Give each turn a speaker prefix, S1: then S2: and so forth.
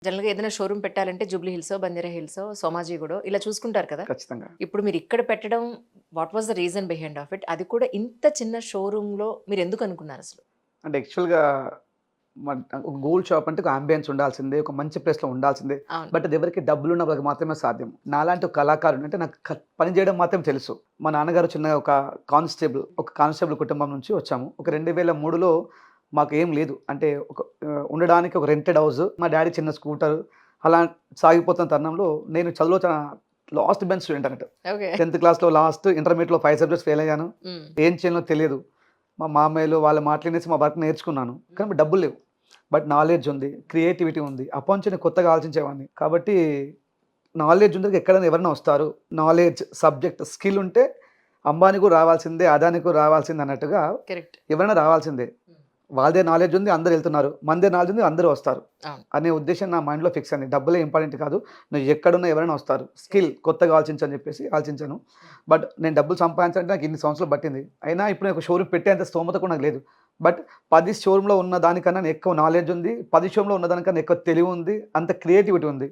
S1: జనరల్‌గా ఏదైనా షోరూమ్ పెట్టాలంటే జూబ్లీ హిల్సో, బంజారా హిల్సో, సోమాజిగూడో ఇలా చూసుకుంటారు కదా!
S2: ఖచ్చితంగా.
S1: ఇప్పుడు మీరు ఇక్కడ పెట్టడం what was the reason behind of it? అది కూడా ఇంత చిన్న షోరూమ్‌లో మీరెందుకు అనుకున్నారసలు?
S2: అంటే యాక్చువల్‌గా ఒక గోల్డ్ షాప్ అంటే ఒక అంబియన్స్ ఉండాల్సిందే. ఒక మంచి ప్లేస్‌లో ఉండాల్సిందే.
S1: అవును.
S2: బట్ అది ఎవరికి డబ్బులున్న వాళ్ళకి మాత్రమే సాధ్యం. నాలాంటి ఒక కళాకారుడిని అంటే నాకు పని చేయడం మాత్రం తెలుసు. మా నాన్నగారు చిన్నగా ఒక కానిస్టేబుల్ కుటుంబం నుంచి వచ్చాము. ఒక 2003లో మాకేం లేదు. అంటే ఉండడానికి ఒక రెంటెడ్ హౌస్. మా డ్యాడీ చిన్న స్కూటర్ అలా సాగిపోతున్న తరుణంలో నేను చదువులో లాస్ట్ బెంచ్ స్టూడెంట్ అన్నట్టు.
S1: ఓకే.
S2: 10థ్ క్లాస్‌లో లాస్ట్, ఇంటర్మీడియేట్‌లో 5 సబ్జెక్ట్స్ ఫెయిల్ అయ్యాను.
S1: హ్మ్.
S2: ఏం చేయాలో తెలియదు. మా మామయ్యలు వాళ్ళ మాటలినేసి మా వర్క్ నేర్చుకున్నాను. కానీ డబ్బులు లేవు. బట్ నాలెడ్జ్ ఉంది. క్రియేటివిటీ ఉంది. అప్పటి నుంచి నేను కొత్తగా ఆలోచించేవాడిని. కాబట్టి నాలెడ్జ్ ఉన్నోళ్ళకి ఎక్కడైనా ఎవరైనా వస్తారు. నాలెడ్జ్, సబ్జెక్ట్, స్కిల్ ఉంటే అంబానీ కూడా రావాల్సిందే, అదానీ కూడా రావాల్సిందే అన్నట్టుగా
S1: కరెక్ట్.
S2: ఎవరైనా రావాల్సిందే. వాళ్ళదే నాలెడ్జ్ ఉంది, అందరూ ఎళ్తున్నారు. మనదే నాలెడ్జ్ ఉంది, అందరూ వస్తారు.
S1: అవును.
S2: అనే ఉద్దేశ్యం నా మైండ్‌లో ఫిక్స్ అయింది. డబ్బులే ఇంపార్టెంట్ కాదు. నువ్వు ఎక్కడున్నా ఎవరైనా వస్తారు. స్కిల్ కొత్తగా ఆలోచించని చెప్పేసి ఆలోచించాను. బట్ నేను డబ్బులు సంపాదించాలంటే నాకు ఇన్ని సంవత్సరాలు పట్టింది. అయినా ఇప్పుడు నేను ఒక షోరూమ్ పెట్టేంత స్తోమత కూడా నాకు లేదు. బట్ 10 షోరూమ్‌లో ఉన్న దానికన్నా ఎక్కువ నాలెడ్జ్ ఉంది. 10 షోరూమ్‌లో ఉన్న దానికన్నా ఎక్కువ తెలివి ఉంది. అంత క్రియేటివిటీ ఉంది.